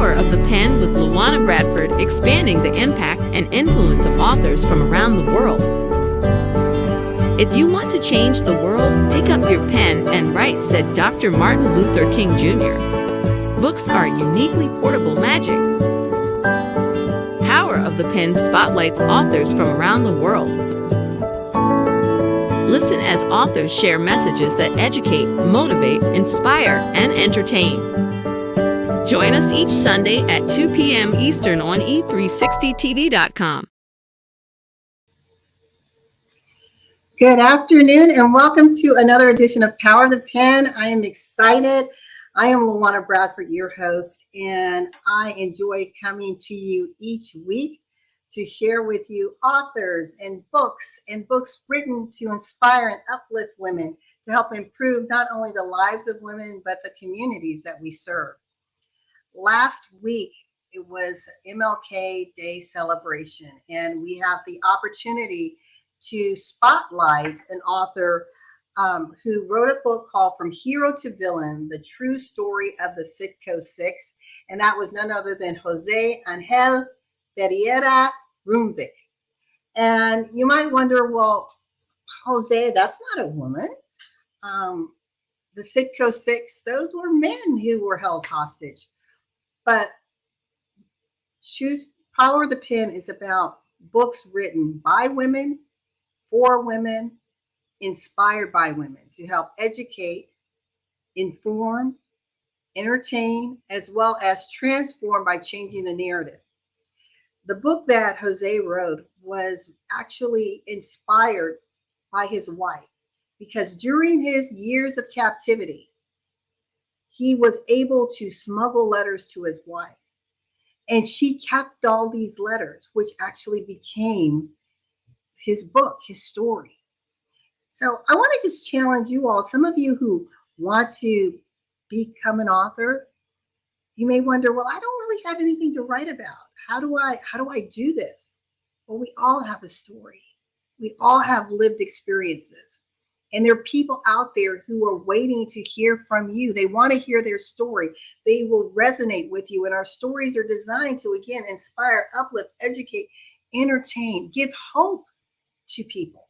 Power of the Pen with LaWanna Bradford, expanding the impact and influence of authors from around the world. If you want to change the world, pick up your pen and write, said Dr. Martin Luther King Jr. Books are uniquely portable magic. Power of the Pen spotlights authors from around the world. Listen as authors share messages that educate, motivate, inspire, and entertain. Join us each Sunday at 2 p.m. Eastern on e360tv.com. Good afternoon and welcome to another edition of Power of the Pen. I am excited. I am LaWanna Bradford, your host, and I enjoy coming to you each week to share with you authors and books written to inspire and uplift women to help improve not only the lives of women, but the communities that we serve. Last week, it was MLK Day celebration, and we have the opportunity to spotlight an author who wrote a book called From Hero to Villain, The True Story of the Sitco Six, and that was none other than Jose Angel Taurea Avant. And you might wonder, well, Jose, that's not a woman. The Sitco Six, those were men who were held hostage. But Power of the Pen is about books written by women, for women, inspired by women to help educate, inform, entertain, as well as transform by changing the narrative. The book that Jose wrote was actually inspired by his wife, because during his years of captivity, he was able to smuggle letters to his wife. And she kept all these letters, which actually became his book, his story. So I want to just challenge you all. Some of you who want to become an author, you may wonder, well, I don't really have anything to write about. How do I do this? Well, we all have a story. We all have lived experiences. And there are people out there who are waiting to hear from you. They want to hear their story. They will resonate with you. And our stories are designed to, again, inspire, uplift, educate, entertain, give hope to people.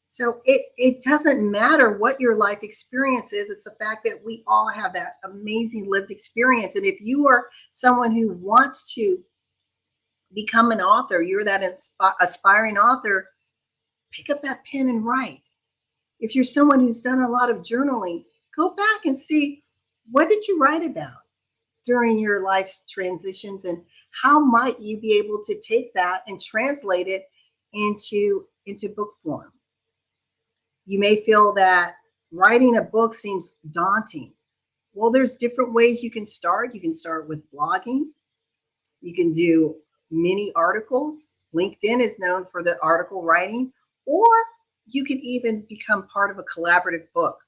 So it doesn't matter what your life experience is. It's the fact that we all have that amazing lived experience. And if you are someone who wants to become an author, you're that aspiring author, pick up that pen and write. If you're someone who's done a lot of journaling, go back and see, what did you write about during your life's transitions, and how might you be able to take that and translate it into book form? You may feel that writing a book seems daunting. Well, there's different ways you can start. You can start with blogging. You can do mini articles. LinkedIn is known for the article writing, or you can even become part of a collaborative book.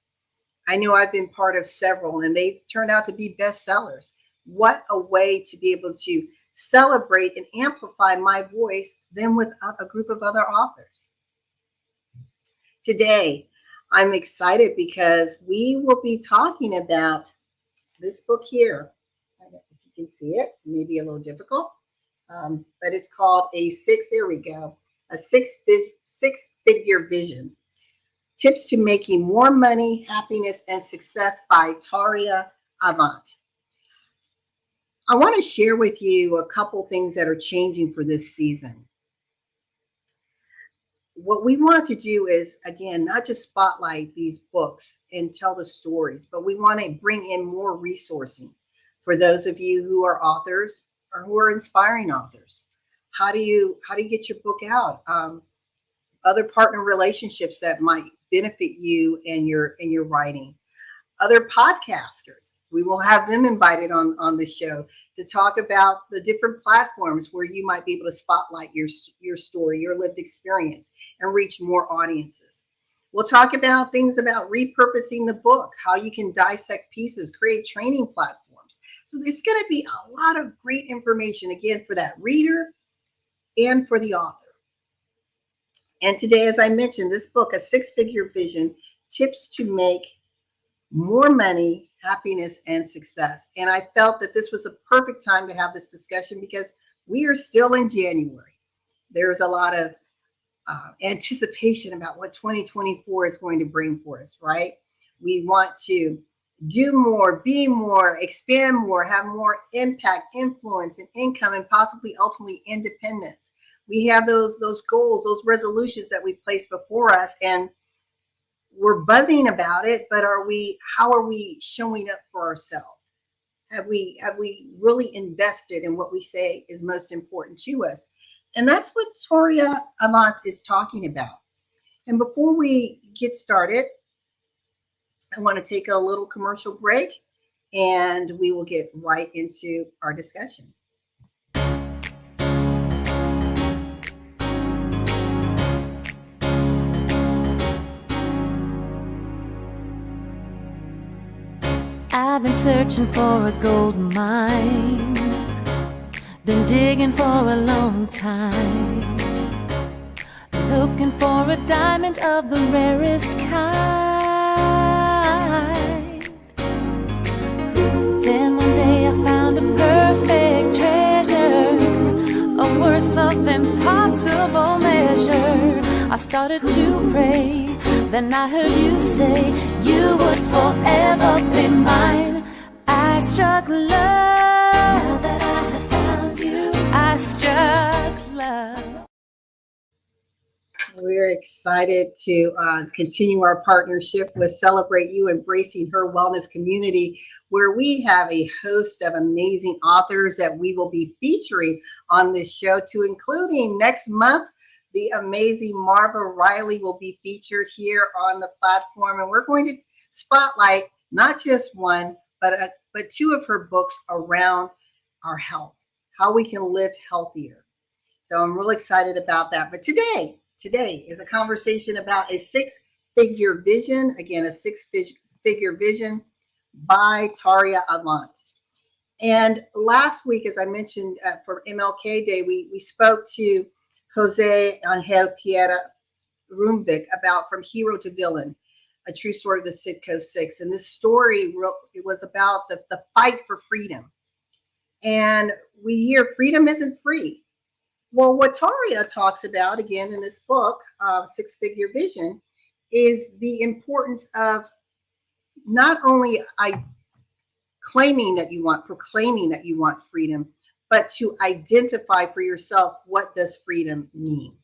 I know I've been part of several, and they've turned out to be bestsellers. What a way to be able to celebrate and amplify my voice than with a group of other authors. Today, I'm excited because we will be talking about this book here. I don't know if you can see it, maybe a little difficult, but it's called A Six-Figure Vision. Tips to Making More Money, Happiness, and Success by Taurea Avant. I want to share with you a couple things that are changing for this season. What we want to do is, again, not just spotlight these books and tell the stories, but we want to bring in more resourcing for those of you who are authors or who are inspiring authors. How do you get your book out? Other partner relationships that might benefit you and your writing. Other podcasters, we will have them invited on the show to talk about the different platforms where you might be able to spotlight your story, your lived experience, and reach more audiences. We'll talk about things about repurposing the book, how you can dissect pieces, create training platforms. So there's going to be a lot of great information, again, for that reader and for the author. And today, as I mentioned, this book, A Six-Figure Vision, Tips to Make More Money, happiness, and success. And I felt that this was a perfect time to have this discussion because we are still in January. There's a lot of anticipation about what 2024 is going to bring for us, right? We want to do more, be more, expand more, have more impact, influence, and income, and possibly ultimately independence. We have those goals, those resolutions that we place before us, and we're buzzing about it. But how are we showing up for ourselves? Have we really invested in what we say is most important to us? And that's what Taurea Avant is talking about. And before we get started, I want to take a little commercial break, and we will get right into our discussion. I've been searching for a gold mine, been digging for a long time, looking for a diamond of the rarest kind. Then one day I found a perfect treasure, a worth of impossible measure. I started to pray, then I heard you say you would forever be mine. I struck love. Now that I have found you, I struck love. We're excited to continue our partnership with Celebrate You, Embracing Her Wellness Community, where we have a host of amazing authors that we will be featuring on this show, to including next month. The amazing Marva Riley will be featured here on the platform, and we're going to spotlight not just one, but two of her books around our health, how we can live healthier. So I'm really excited about that. But today is a conversation about a six-figure vision. Again, a six-figure vision by Taurea Avant. And last week, as I mentioned, for MLK Day, we spoke to Jose Angel Pierre Rumvik about From Hero to Villain, a true story of the Sitco Six. And this story, it was about the fight for freedom. And we hear freedom isn't free. Well, what Taurea talks about, again, in this book, Six-Figure Vision, is the importance of not only proclaiming that you want freedom, but to identify for yourself, what does freedom mean?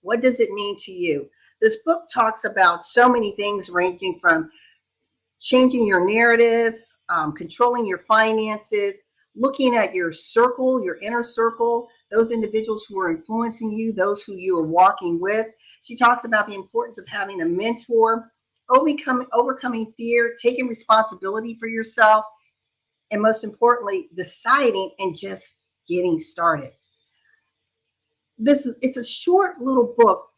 What does it mean to you? This book talks about so many things, ranging from changing your narrative, controlling your finances, looking at your circle, your inner circle, those individuals who are influencing you, those who you are walking with. She talks about the importance of having a mentor, overcoming fear, taking responsibility for yourself, and most importantly, deciding and just getting started. It's a short little book,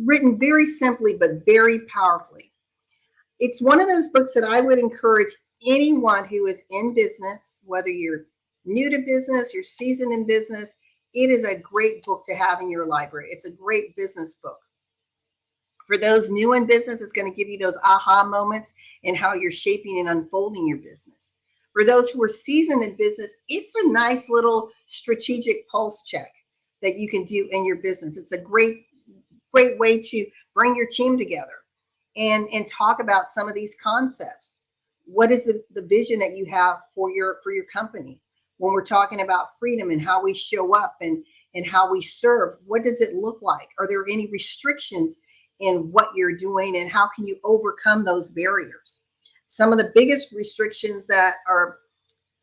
written very simply but very powerfully. It's one of those books that I would encourage anyone who is in business, whether you're new to business, you're seasoned in business. It is a great book to have in your library. It's a great business book. For those new in business, it's going to give you those aha moments in how you're shaping and unfolding your business. For those who are seasoned in business, it's a nice little strategic pulse check that you can do in your business. It's a great way to bring your team together and talk about some of these concepts. What is the vision that you have for your company? When we're talking about freedom and how we show up and how we serve, what does it look like? Are there any restrictions in what you're doing, and how can you overcome those barriers? Some of the biggest restrictions that are,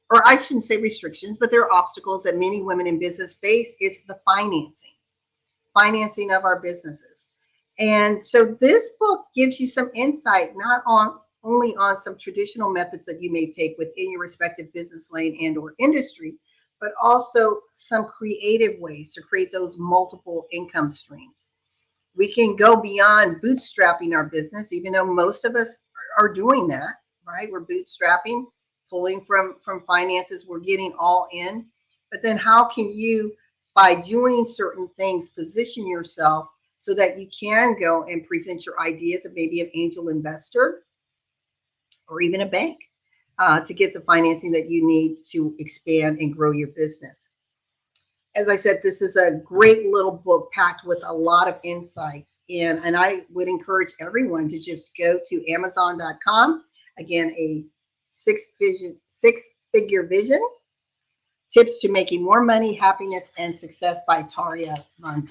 or I shouldn't say restrictions, but there are obstacles that many women in business face, is the financing of our businesses. And so this book gives you some insight, not only on some traditional methods that you may take within your respective business lane and or industry, but also some creative ways to create those multiple income streams. We can go beyond bootstrapping our business, even though most of us are doing that, right? We're bootstrapping, pulling from finances, we're getting all in. But then how can you, by doing certain things, position yourself so that you can go and present your idea to maybe an angel investor, or even a bank to get the financing that you need to expand and grow your business. As I said, this is a great little book packed with a lot of insights. And I would encourage everyone to just go to Amazon.com. Again, a six-figure vision, tips to making more money, happiness, and success by Taurea Avant.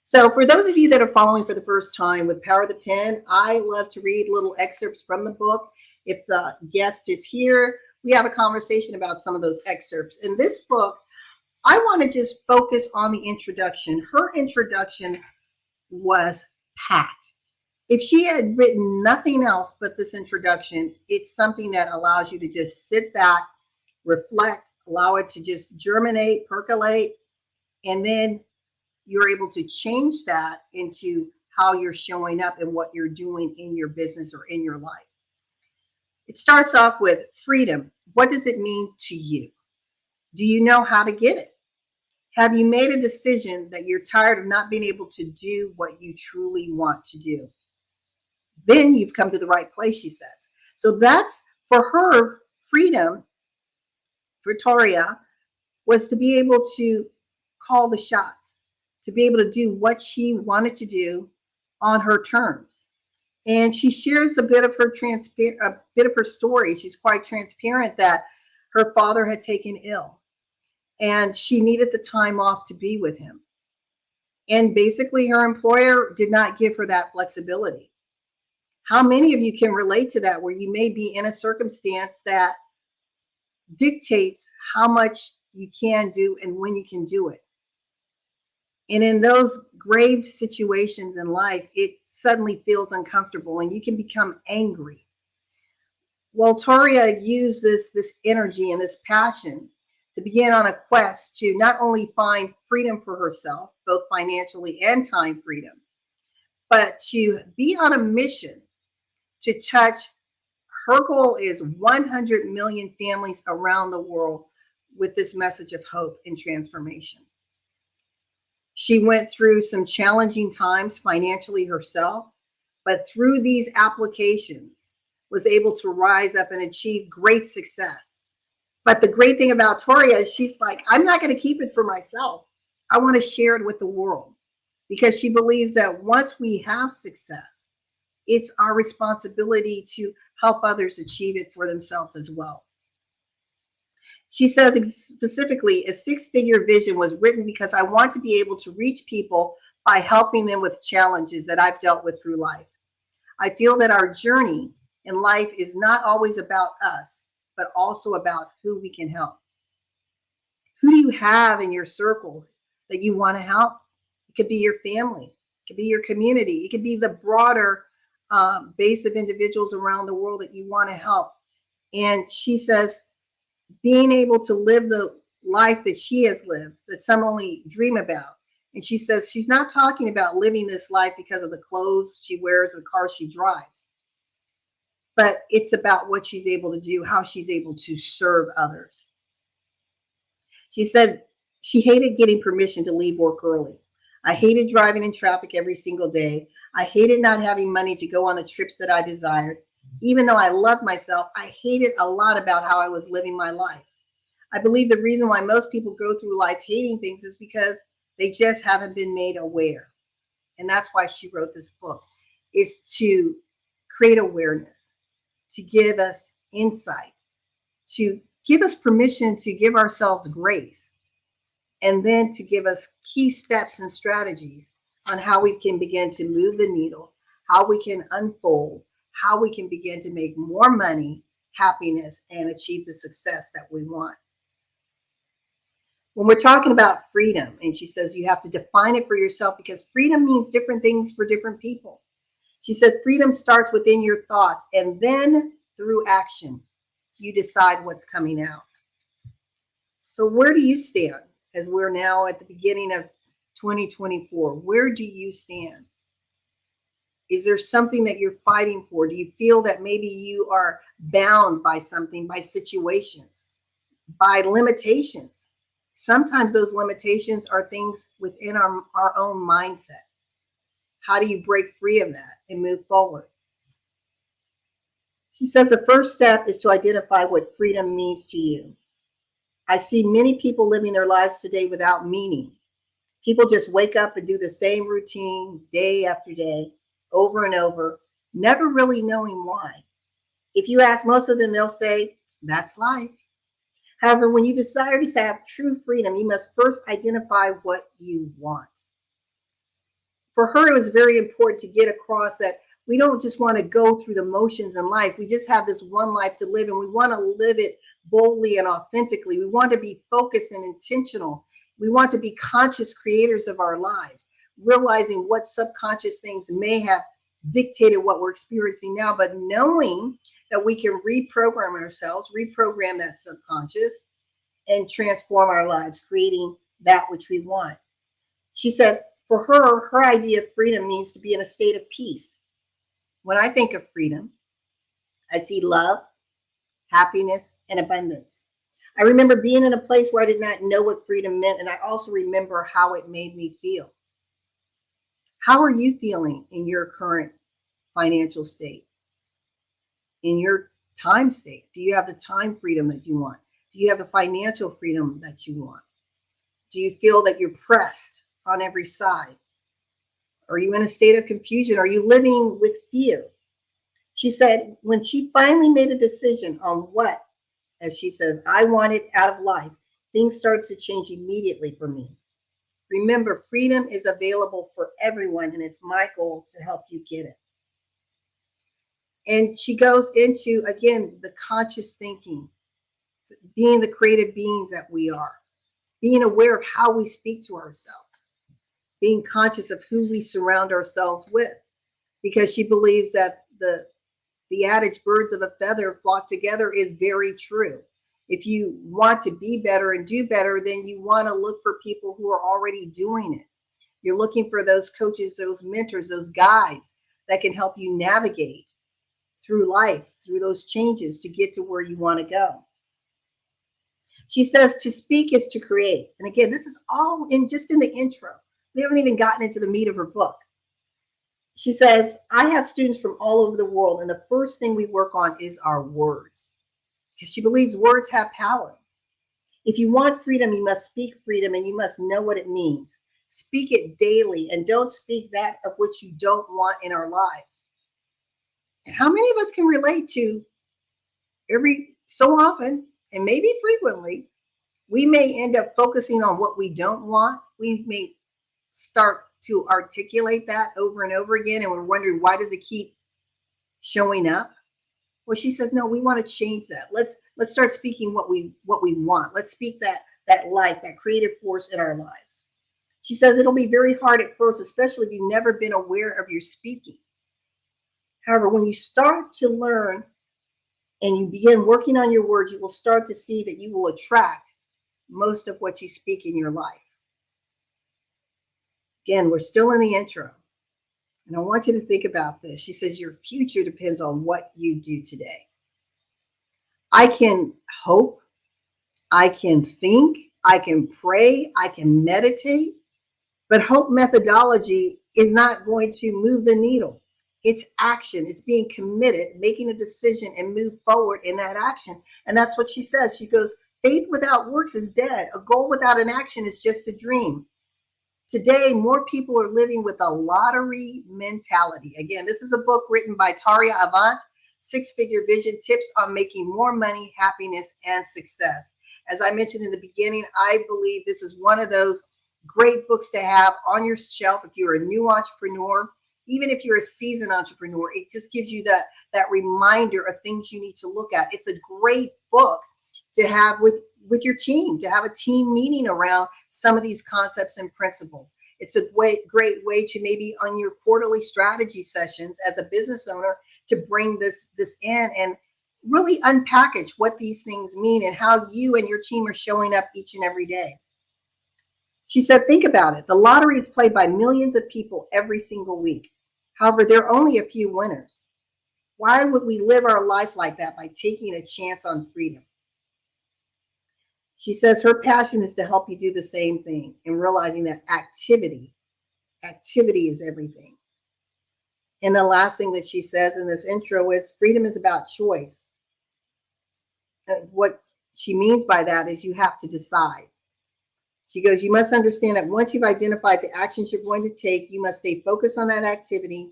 So for those of you that are following for the first time with Power of the Pen, I love to read little excerpts from the book. If the guest is here, we have a conversation about some of those excerpts. In this book, I want to just focus on the introduction. Her introduction was packed. If she had written nothing else but this introduction, it's something that allows you to just sit back, reflect, allow it to just germinate, percolate, and then you're able to change that into how you're showing up and what you're doing in your business or in your life. It starts off with freedom. What does it mean to you? Do you know how to get it? Have you made a decision that you're tired of not being able to do what you truly want to do? Then you've come to the right place, she says. So that's for her freedom, for Taurea, was to be able to call the shots, to be able to do what she wanted to do on her terms. And she shares a bit of her story. She's quite transparent that her father had taken ill and she needed the time off to be with him. And basically her employer did not give her that flexibility. How many of you can relate to that, where you may be in a circumstance that dictates how much you can do and when you can do it? And in those grave situations in life, it suddenly feels uncomfortable and you can become angry. Well, Taurea used this energy and this passion to begin on a quest to not only find freedom for herself, both financially and time freedom, but to be on a mission to touch. Her goal is 100 million families around the world with this message of hope and transformation. She went through some challenging times financially herself, but through these applications was able to rise up and achieve great success. But the great thing about Taurea is she's like, I'm not going to keep it for myself. I want to share it with the world, because she believes that once we have success, it's our responsibility to help others achieve it for themselves as well. She says specifically, a six-figure vision was written because I want to be able to reach people by helping them with challenges that I've dealt with through life. I feel that our journey in life is not always about us, but also about who we can help. Who do you have in your circle that you want to help? It could be your family. It could be your community. It could be the broader base of individuals around the world that you want to help. And she says, being able to live the life that she has lived, that some only dream about. And she says she's not talking about living this life because of the clothes she wears, the car she drives, but it's about what she's able to do, how she's able to serve others. She said she hated getting permission to leave work early. I hated driving in traffic every single day. I hated not having money to go on the trips that I desired. Even though I loved myself, I hated a lot about how I was living my life. I believe the reason why most people go through life hating things is because they just haven't been made aware. And that's why she wrote this book, is to create awareness, to give us insight, to give us permission to give ourselves grace, and then to give us key steps and strategies on how we can begin to move the needle, how we can unfold, how we can begin to make more money, happiness, and achieve the success that we want. When we're talking about freedom, and she says you have to define it for yourself, because freedom means different things for different people. She said freedom starts within your thoughts, and then through action, you decide what's coming out. So where do you stand as we're now at the beginning of 2024? Where do you stand? Is there something that you're fighting for? Do you feel that maybe you are bound by something, by situations, by limitations? Sometimes those limitations are things within our own mindset. How do you break free of that and move forward? She says the first step is to identify what freedom means to you. I see many people living their lives today without meaning. People just wake up and do the same routine day after day, over and over, never really knowing why. If you ask most of them, they'll say, that's life. However, when you desire to have true freedom, you must first identify what you want. For her, it was very important to get across that we don't just want to go through the motions in life. We just have this one life to live, and we want to live it boldly and authentically. We want to be focused and intentional. We want to be conscious creators of our lives, realizing what subconscious things may have dictated what we're experiencing now, but knowing that we can reprogram ourselves, reprogram that subconscious, and transform our lives, creating that which we want. She said, for her, her idea of freedom means to be in a state of peace. When I think of freedom, I see love, happiness, and abundance. I remember being in a place where I did not know what freedom meant, and I also remember how it made me feel. How are you feeling in your current financial state? In your time state? Do you have the time freedom that you want? Do you have the financial freedom that you want? Do you feel that you're pressed on every side? Are you in a state of confusion? Are you living with fear? She said, when she finally made a decision on what, as she says, I wanted out of life, things started to change immediately for me. Remember, freedom is available for everyone, and it's my goal to help you get it. And she goes into, again, the conscious thinking, being the creative beings that we are, being aware of how we speak to ourselves, being conscious of who we surround ourselves with, because she believes that the adage, birds of a feather flock together, is very true. If you want to be better and do better, then you want to look for people who are already doing it. You're looking for those coaches, those mentors, those guides that can help you navigate through life, through those changes to get to where you want to go. She says to speak is to create. And again, this is all in just in the intro. We haven't even gotten into the meat of her book. She says, I have students from all over the world, and the first thing we work on is our words, because she believes words have power. If you want freedom, you must speak freedom, and you must know what it means. Speak it daily, and don't speak that of which you don't want in our lives. And how many of us can relate to every so often, and maybe frequently, we may end up focusing on what we don't want. We may start to articulate that over and over again, and we're wondering, why does it keep showing up? Well, she says, no, we want to change that. Let's start speaking what we want. Let's speak that life, that creative force in our lives. She says it'll be very hard at first, especially if you've never been aware of your speaking. However, when you start to learn and you begin working on your words, you will start to see that you will attract most of what you speak in your life. Again, we're still in the intro, and I want you to think about this. She says your future depends on what you do today. I can hope, I can think, I can pray, I can meditate, but hope methodology is not going to move the needle. It's action. It's being committed, making a decision, and move forward in that action. And that's what she says. She goes, faith without works is dead. A goal without an action is just a dream. Today, more people are living with a lottery mentality. Again, this is a book written by Taurea Avant, Six-Figure Vision, Tips on Making More Money, Happiness, and Success. As I mentioned in the beginning, I believe this is one of those great books to have on your shelf if you're a new entrepreneur. Even if you're a seasoned entrepreneur, it just gives you that reminder of things you need to look at. It's a great book to have with your team, to have a team meeting around some of these concepts and principles. It's a great way to maybe on your quarterly strategy sessions as a business owner to bring this in and really unpackage what these things mean and how you and your team are showing up each and every day. She said, think about it. The lottery is played by millions of people every single week. However, there are only a few winners. Why would we live our life like that by taking a chance on freedom? She says her passion is to help you do the same thing and realizing that activity is everything. And the last thing that she says in this intro is freedom is about choice. What she means by that is you have to decide. She goes, you must understand that once you've identified the actions you're going to take, you must stay focused on that activity,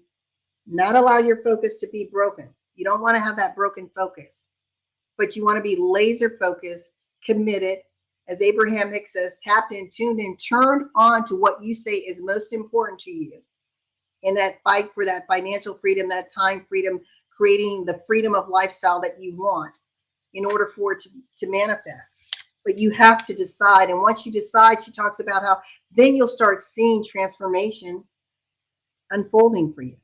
not allow your focus to be broken. You don't want to have that broken focus, but you want to be laser focused, committed, as Abraham Hicks says, tapped in, tuned in, turned on to what you say is most important to you in that fight for that financial freedom, that time freedom, creating the freedom of lifestyle that you want in order for it to manifest. But you have to decide. And once you decide, she talks about how then you'll start seeing transformation unfolding for you.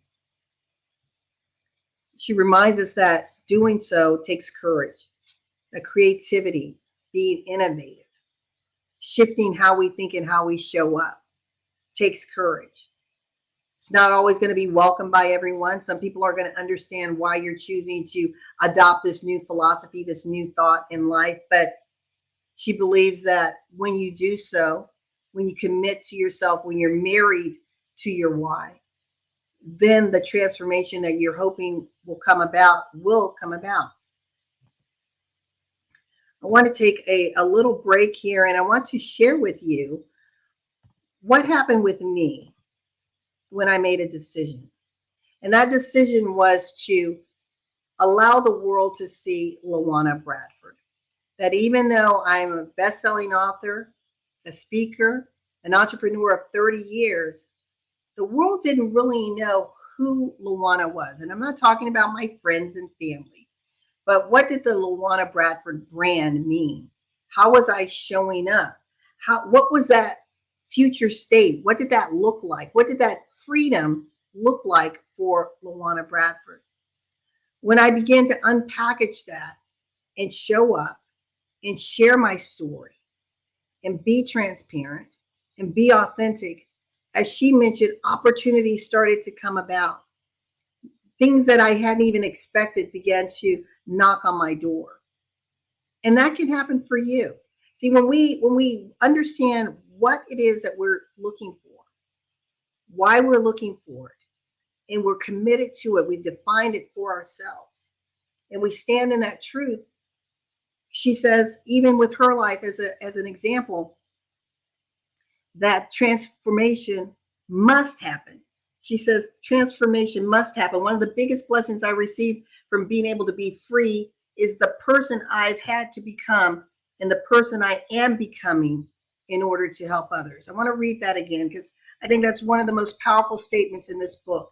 She reminds us that doing so takes courage, the creativity, being innovative, shifting how we think and how we show up takes courage. It's not always going to be welcomed by everyone. Some people are going to understand why you're choosing to adopt this new philosophy, this new thought in life. But she believes that when you do so, when you commit to yourself, when you're married to your why, then the transformation that you're hoping will come about will come about. I want to take a little break here, and I want to share with you what happened with me when I made a decision. And that decision was to allow the world to see LaWanna Bradford. That even though I'm a best-selling author, a speaker, an entrepreneur of 30 years, the world didn't really know who LaWanna was. And I'm not talking about my friends and family, but what did the LaWanna Bradford brand mean? How was I showing up? What was that future state? What did that look like? What did that freedom look like for LaWanna Bradford? When I began to unpackage that and show up and share my story and be transparent and be authentic, as she mentioned, opportunities started to come about. Things that I hadn't even expected began to knock on my door. And that can happen for you. See, when we understand what it is that we're looking for, why we're looking for it, and we're committed to it, we've defined it for ourselves, and we stand in that truth. She says, even with her life as an example, that transformation must happen. She says transformation must happen. One of the biggest blessings I received from being able to be free is the person I've had to become and the person I am becoming in order to help others. I want to read that again because I think that's one of the most powerful statements in this book.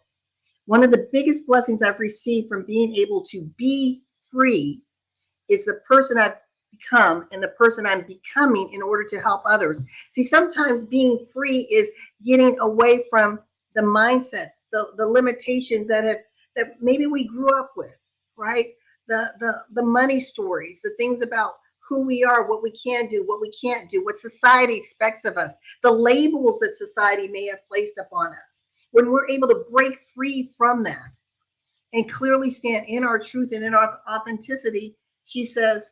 One of the biggest blessings I've received from being able to be free is the person I've become and the person I'm becoming in order to help others. See, sometimes being free is getting away from the mindsets, the limitations that maybe we grew up with, right? The money stories, the things about who we are, what we can do, what we can't do, what society expects of us, the labels that society may have placed upon us. When we're able to break free from that and clearly stand in our truth and in our authenticity, she says,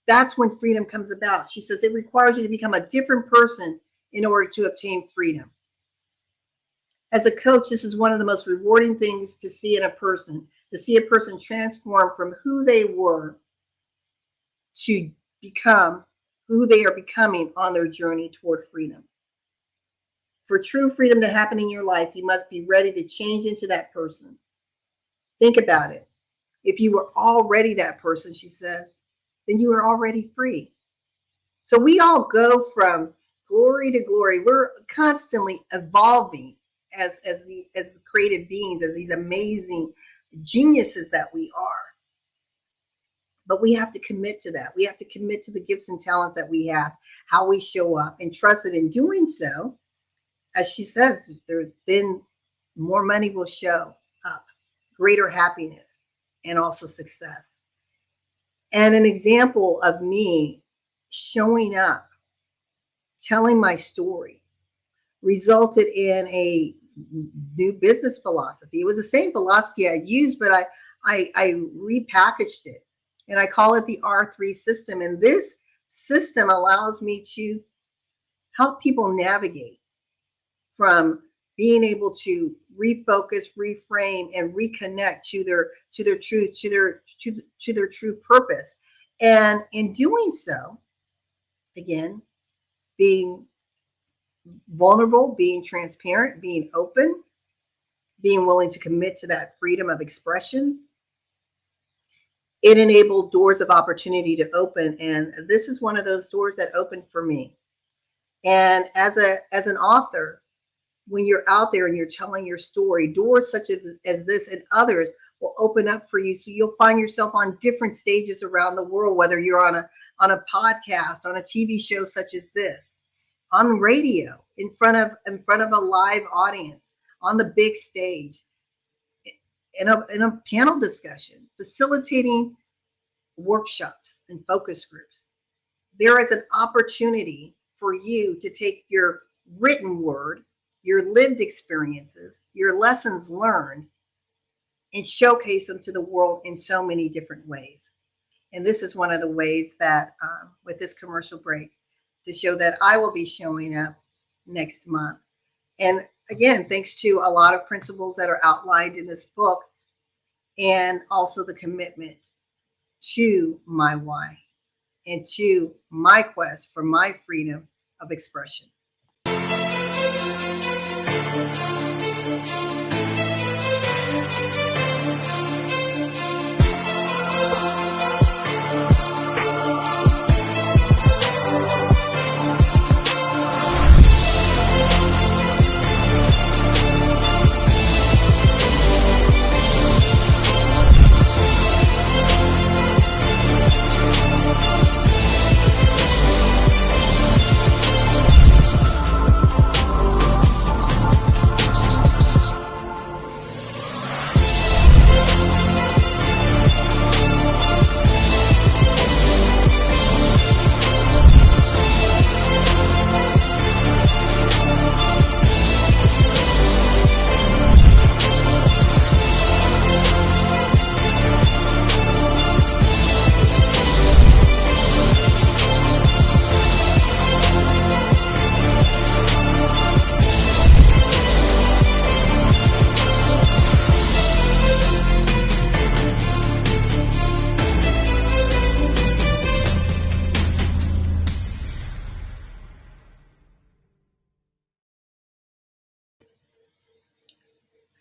that's when freedom comes about. She says it requires you to become a different person in order to obtain freedom. As a coach, this is one of the most rewarding things to see in a person, to see a person transform from who they were to become who they are becoming on their journey toward freedom. For true freedom to happen in your life, you must be ready to change into that person. Think about it. If you were already that person, she says, then you are already free. So we all go from glory to glory. We're constantly evolving as creative beings, as these amazing geniuses that we are. But we have to commit to that. We have to commit to the gifts and talents that we have, how we show up, and trust that in doing so, as she says, then more money will show up, greater happiness, and also success. And an example of me showing up, telling my story, resulted in a new business philosophy. It was the same philosophy I used, but I repackaged it. And I call it the R3 system. And this system allows me to help people navigate from being able to refocus, reframe, and reconnect to their truth, to their true purpose. And in doing so, again, being vulnerable, being transparent, being open, being willing to commit to that freedom of expression, it enabled doors of opportunity to open. And this is one of those doors that opened for me. And as an author, when you're out there and you're telling your story, doors such as this and others will open up for you. So you'll find yourself on different stages around the world, whether you're on a podcast, on a TV show such as this, on radio, in front of a live audience, on the big stage, in a panel discussion, facilitating workshops and focus groups. There is an opportunity for you to take your written word, your lived experiences, your lessons learned, and showcase them to the world in so many different ways. And this is one of the ways that, with this commercial break, to show that I will be showing up next month. And again, thanks to a lot of principles that are outlined in this book, and also the commitment to my why and to my quest for my freedom of expression.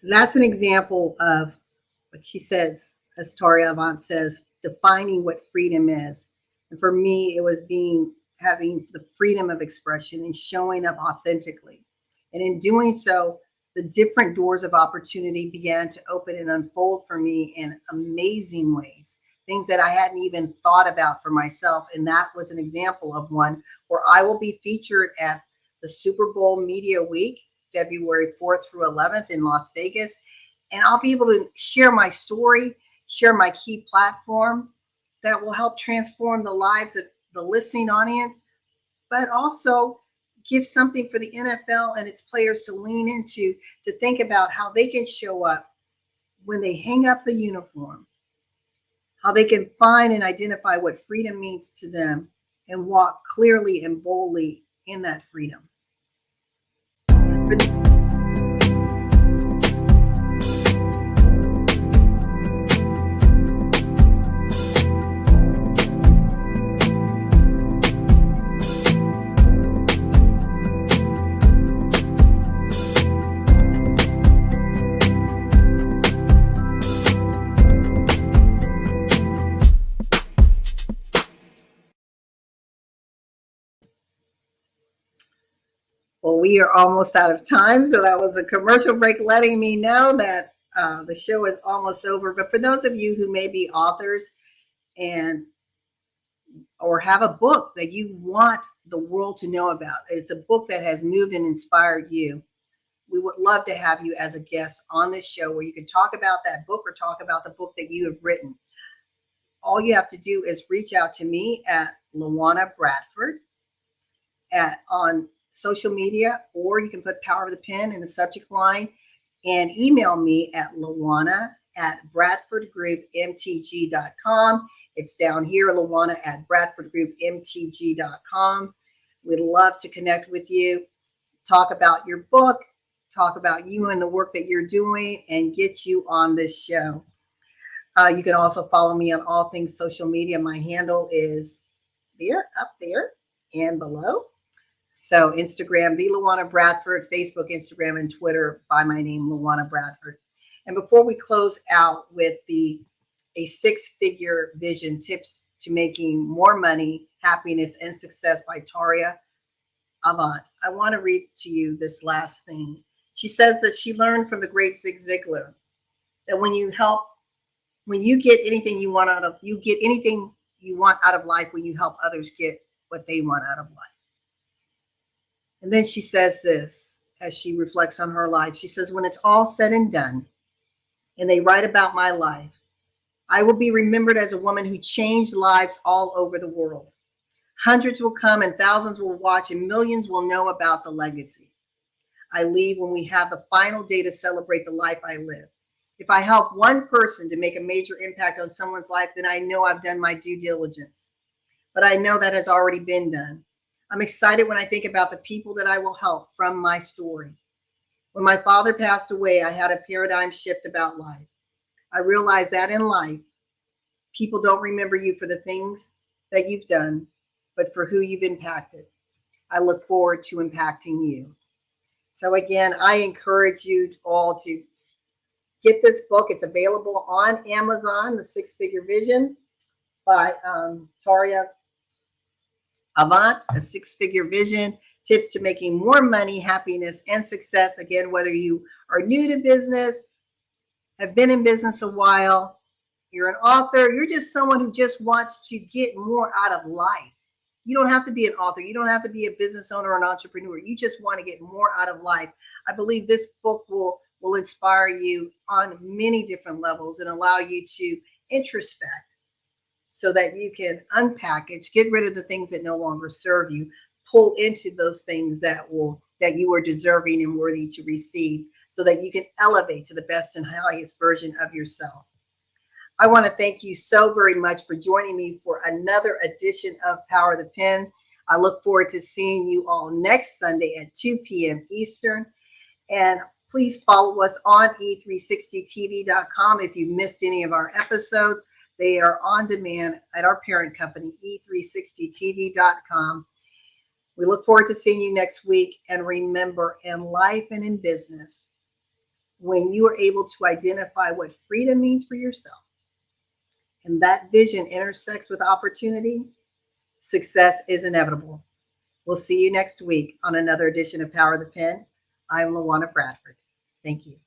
That's an example of what she says, as Taurea Avant says, defining what freedom is. And for me, it was having the freedom of expression and showing up authentically. And in doing so, the different doors of opportunity began to open and unfold for me in amazing ways, things that I hadn't even thought about for myself. And that was an example of one where I will be featured at the Super Bowl Media Week, February 4th through 11th in Las Vegas. And I'll be able to share my story, share my key platform that will help transform the lives of the listening audience, but also give something for the NFL and its players to lean into, to think about how they can show up when they hang up the uniform, how they can find and identify what freedom means to them and walk clearly and boldly in that freedom. Well, we are almost out of time. So that was a commercial break letting me know that the show is almost over. But for those of you who may be authors or have a book that you want the world to know about, it's a book that has moved and inspired you, we would love to have you as a guest on this show where you can talk about that book or talk about the book that you have written. All you have to do is reach out to me at LaWanna Bradford on social media, or you can put Power of the Pen in the subject line and email me at LaWanna@BradfordGroupMTG.com. It's down here, LaWanna@BradfordGroupMTG.com. We'd love to connect with you, talk about your book, talk about you and the work that you're doing and get you on this show. You can also follow me on all things social media. My handle is there, up there, and below. So Instagram, the LaWanna Bradford, Facebook, Instagram, and Twitter by my name, LaWanna Bradford. And before we close out with a six-figure vision, tips to making more money, happiness, and success by Taurea Avant, I want to read to you this last thing. She says that she learned from the great Zig Ziglar that when you get anything you want out of life when you help others get what they want out of life. And then she says this as she reflects on her life. She says, when it's all said and done, and they write about my life, I will be remembered as a woman who changed lives all over the world. Hundreds will come and thousands will watch and millions will know about the legacy I leave when we have the final day to celebrate the life I live. If I help one person to make a major impact on someone's life, then I know I've done my due diligence. But I know that has already been done. I'm excited when I think about the people that I will help from my story. When my father passed away, I had a paradigm shift about life. I realized that in life, people don't remember you for the things that you've done, but for who you've impacted. I look forward to impacting you. So again, I encourage you all to get this book. It's available on Amazon, The Six-Figure Vision by Taurea Avant, A Six-Figure Vision, Tips to Making More Money, Happiness, and Success. Again, whether you are new to business, have been in business a while, you're an author, you're just someone who just wants to get more out of life. You don't have to be an author. You don't have to be a business owner or an entrepreneur. You just want to get more out of life. I believe this book will inspire you on many different levels and allow you to introspect so that you can unpackage, get rid of the things that no longer serve you, pull into those things that you are deserving and worthy to receive so that you can elevate to the best and highest version of yourself. I want to thank you so very much for joining me for another edition of Power of the Pen. I look forward to seeing you all next Sunday at 2 p.m. Eastern. And please follow us on e360tv.com. If you missed any of our episodes, they are on demand at our parent company, e360tv.com. We look forward to seeing you next week. And remember, in life and in business, when you are able to identify what freedom means for yourself, and that vision intersects with opportunity, success is inevitable. We'll see you next week on another edition of Power of the Pen. I'm LaWanna Bradford. Thank you.